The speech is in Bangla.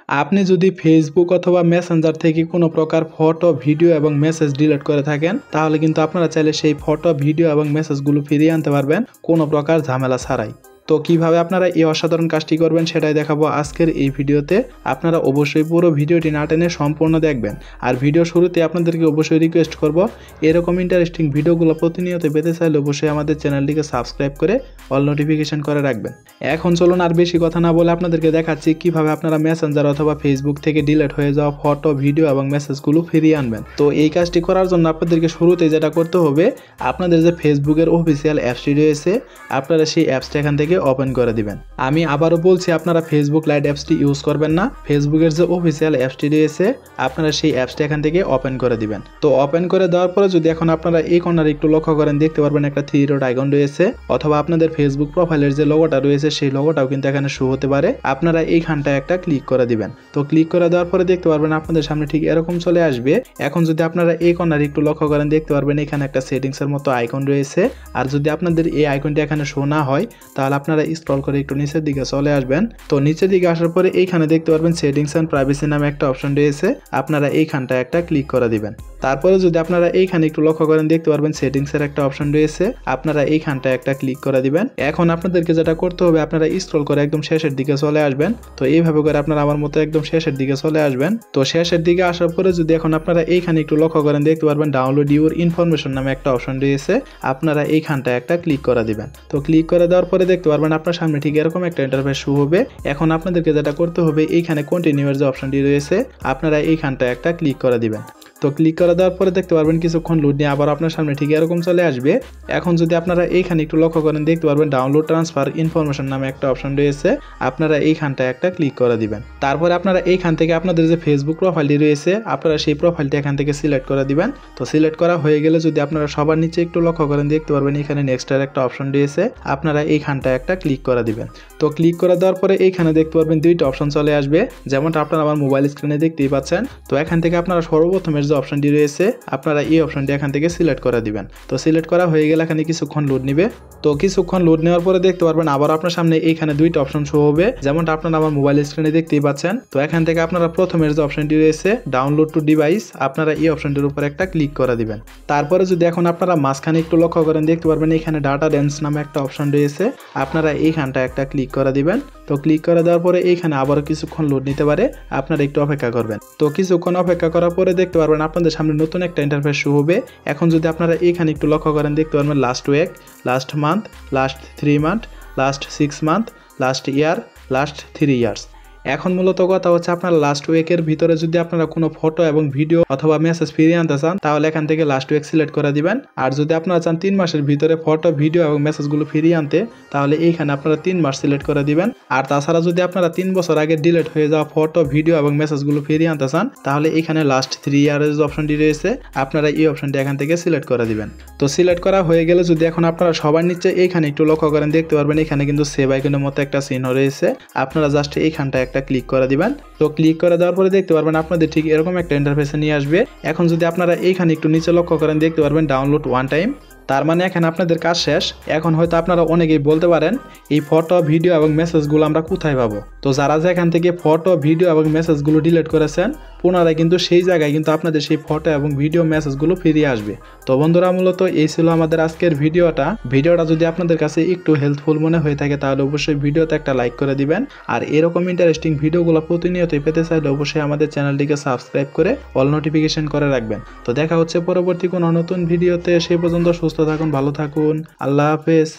আপনি যদি ফেসবুক অথবা মেসেঞ্জার থেকে কোনো প্রকার ফটো ভিডিও এবং মেসেজ ডিলিট করে থাকেন তাহলে কিন্তু আপনারা চাইলে সেই ফটো ভিডিও এবং মেসেজগুলো ফিরিয়ে আনতে পারবেন কোনো প্রকার ঝামেলা ছাড়াই। তো কিভাবে আপনারা এই অসাধারণ কাজটি করবেন সেটাই দেখাবো আজকের এই ভিডিওতে। আপনারা অবশ্যই পুরো ভিডিওটি না টেনে সম্পূর্ণ দেখবেন। আর ভিডিও শুরুতে আপনাদেরকে অবশ্যই রিকোয়েস্ট করব, এরকম ইন্টারেস্টিং ভিডিওগুলো প্রতিনিয়ত পেতে চাইলে অবশ্যই আমাদের চ্যানেলটিকে সাবস্ক্রাইব করে অল নোটিফিকেশন করে রাখবেন। এখন চলুন আর বেশি কথা না বলে আপনাদেরকে দেখাচ্ছি কিভাবে আপনারা মেসেঞ্জার অথবা ফেসবুক থেকে ডিলিট হয়ে যাওয়া ফটো ভিডিও এবং মেসেজগুলো ফিরিয়ে আনবেন। তো এই কাজটি করার জন্য আপনাদেরকে শুরুতে যেটা করতে হবে, আপনাদের যে ফেসবুকের অফিসিয়াল অ্যাপসটি রয়েছে আপনারা সেই অ্যাপসটা এখান থেকে ওপেন করে দিবেন। আমি আবারও বলছি, আপনারা ফেসবুক লাইট অ্যাপসটি ইউজ করবেন না, ফেসবুকের যে অফিসিয়াল অ্যাপসটি রয়েছে আপনারা সেই অ্যাপসটা এখান থেকে ওপেন করে দিবেন। তো ওপেন করে দেওয়ার পরে যদি এখন আপনারা এই কর্নারে একটু লক্ষ্য করেন, দেখতে পারবেন একটা 3 ডট আইকন রয়েছে, অথবা আপনাদের ফেসবুক প্রোফাইলের যে লোগোটা রয়েছে সেই লোগোটাও কিন্তু এখানে শো হতে পারে। আপনারা এইখানটায় একটা ক্লিক করে দিবেন। তো ক্লিক করে দেওয়ার পরে দেখতে পারবেন আপনাদের সামনে ঠিক এরকম চলে আসবে। এখন যদি আপনারা এই কর্নারে একটু লক্ষ্য করেন, দেখতে পারবেন এখানে একটা সেটিংসের মতো আইকন রয়েছে। আর যদি আপনাদের এই আইকনটি এখানে শো না হয় তাহলে আপনারা স্ক্রল করে একটু নিচের দিকে চলে আসবেন। তো নিচের দিকে আসার পরে এইখানে দেখতে পারবেন সেটিংস এন্ড প্রাইভেসি নামে একটা অপশন রয়েছে, আপনারা এইখানটায় একটা ক্লিক করে দিবেন। তারপরে যদি আপনারা এইখানে একটু লক্ষ্য করেন, দেখতে পারবেন সেটিংস এর একটা অপশন রয়েছে, আপনারা এইখানটায় একটা ক্লিক করে দিবেন। এখন আপনাদেরকে যেটা করতে হবে, আপনারা স্ক্রল করে একদম শেষের দিকে চলে আসবেন। তো এইভাবে করে আপনারা আমার মতো একদম শেষের দিকে চলে আসবেন। তো শেষের দিকে আসার পরে যদি এখন আপনারা এইখানে একটু লক্ষ্য করেন, দেখতে পারবেন ডাউনলোড ইউর ইনফরমেশন নামে একটা অপশন রয়েছে, আপনারা এইখানটায় একটা ক্লিক করে দিবেন। তো ক্লিক করে দেওয়ার পরে দেখতে পারবেন আপনার সামনে ঠিক এরকম একটা ইন্টারফেস শো হবে। এখন আপনাদেরকে যেটা করতে হবে, এইখানে কন্টিনিউ এর যে অপশনটি রয়েছে আপনারা এইখানটায় একটা ক্লিক করে দিবেন। তো ক্লিক করে দেওয়ার পরে দেখতে পারবেন কিছুক্ষণ লোড নিয়ে আবার আপনার সামনে ঠিক এরকম চলে আসবে। এখন যদি আপনারা এইখানে একটু লক্ষ্য করেন, দেখতে পারবেন ডাউনলোড ট্রান্সফার ইনফরমেশন নামে একটা অপশন রয়েছে, আপনারা এইখানটায় একটা ক্লিক করে দিবেন। তারপরে আপনারা এইখান থেকে আপনাদের যে ফেসবুক প্রোফাইলটি রয়েছে আপনারা সেই প্রোফাইলটি এখান থেকে সিলেক্ট করে দিবেন। তো সিলেক্ট করা হয়ে গেলে যদি আপনারা সবার নিচে একটু লক্ষ্য করেন, দেখতে পারবেন এখানে নেক্সট এর একটা অপশন রয়েছে, আপনারা এইখানটায় একটা ক্লিক করে দিবেন। তো ক্লিক করে দেওয়ার পরে এইখানে দেখতে পারবেন দুইটা অপশন চলে আসবে, যেমনটা আপনারা আমার মোবাইল স্ক্রিনে দেখতেই পাচ্ছেন। তো এখান থেকে আপনারা সর্বপ্রথমের যে অপশনটি রয়েছে আপনারা এই অপশনটি এখান থেকে সিলেক্ট করে দিবেন। তো সিলেক্ট করা হয়ে গেলে এখানে কিছুক্ষণ লোড নেবে। তো কিছুক্ষণ লোড নেওয়ার পরে দেখতে পারবেন আবার আপনার সামনে এইখানে দুইটা অপশন শো হবে, যেমনটা আপনারা আমার মোবাইল স্ক্রিনে দেখতেই পাচ্ছেন। তো এখান থেকে আপনারা প্রথমের যে অপশনটি রয়েছে ডাউনলোড টু ডিভাইস, আপনারা এই অপশনটির উপর একটা ক্লিক করে দিবেন। তারপরে যদি এখন আপনারা মাঝখানে একটু লক্ষ্য করেন, দেখতে পারবেন এখানে ডাটা ডেন্স নামে একটা অপশন রয়েছে, আপনারা এইখানটা একটা ক্লিক করে দিবেন। তো ক্লিক করে দেওয়ার পরে এইখানে আবার কিছুক্ষণ লোড নিতে পারে, আপনারা একটু অপেক্ষা করবেন। তো কিছুক্ষণ অপেক্ষা করার পরে দেখতে পারবেন আপনাদের সামনে নতুন একটা ইন্টারফেস শো হবে। এখন যদি আপনারা এইখানে একটু লক্ষ্য করেন, দেখতে পারবেন last week, last month, last 3 month, last 6 month, last year, last 3 years. এখন মূলত কথা হচ্ছে, আপনার লাস্ট উইকের ভিতরে যদি আপনারা কোনো ফটো এবং ভিডিও অথবা মেসেজ ফিরিয়ে আনতে চান তাহলে এখান থেকে লাস্ট উইক সিলেক্ট করে দিবেন। আর যদি আপনারা চান 3 মাসের ভিতরে ফটো ভিডিও এবং মেসেজগুলো ফিরিয়ে আনতে তাহলে এইখানে আপনারা 3 মাস সিলেক্ট করে দিবেন। আর তাছাড়া যদি আপনারা 3 বছর আগে ডিলিট হয়ে যাওয়া ফটো ভিডিও এবং মেসেজগুলো ফিরিয়ে আনতে চান তাহলে এইখানে লাস্ট 3 ইয়ারের যে অপশনটি রয়েছে আপনারা এই অপশনটি এখান থেকে সিলেক্ট করে দিবেন। তো সিলেক্ট করা হয়ে গেলে যদি এখন আপনারা সবার নিচে এইখানে একটু লক্ষ্য করেন, দেখতে পারবেন এখানে কিন্তু সেভ আইকনের মতো একটা চিহ্ন রয়েছে, আপনারা জাস্ট এইখানটা একটা ক্লিক করে দিবেন। তো ক্লিক করে দেওয়ার পরে দেখতে পারবেন আপনাদের ঠিক এরকম একটা ইন্টারফেসে নিয়ে আসবে। এখন যদি আপনারা এইখানে একটু নিচে লক্ষ্য করেন, দেখতে পারবেন ডাউনলোড ওয়ান টাইম, তার মানে এখানে আপনাদের কাজ শেষ। এখন হয়তো আপনারা অনেকেই বলতে পারেন এই ফটো ভিডিও এবং মেসেজগুলো আমরা কোথায় পাবো। তো যারা যে এখান থেকে ফটো ভিডিও এবং মেসেজগুলো ডিলিট করেছেন পুনরায় কিন্তু সেই জায়গায় কিন্তু আপনাদের সেই ফটো এবং ভিডিও মেসেজগুলো ফিরিয়ে আসবে। তো বন্ধুরা মূলত এই ছিল আমাদের আজকের ভিডিওটা যদি আপনাদের কাছে একটু হেল্পফুল মনে হয়ে থাকে তাহলে অবশ্যই ভিডিওতে একটা লাইক করে দিবেন। আর এরকম ইন্টারেস্টিং ভিডিওগুলো প্রতিনিয়তই পেতে চাইলে অবশ্যই আমাদের চ্যানেলটিকে সাবস্ক্রাইব করে অল নোটিফিকেশন করে রাখবেন। তো দেখা হচ্ছে পরবর্তী কোনো নতুন ভিডিওতে, সেই পর্যন্ত সুস্থ থাকুন, ভালো থাকুন, আল্লাহ হাফেজ।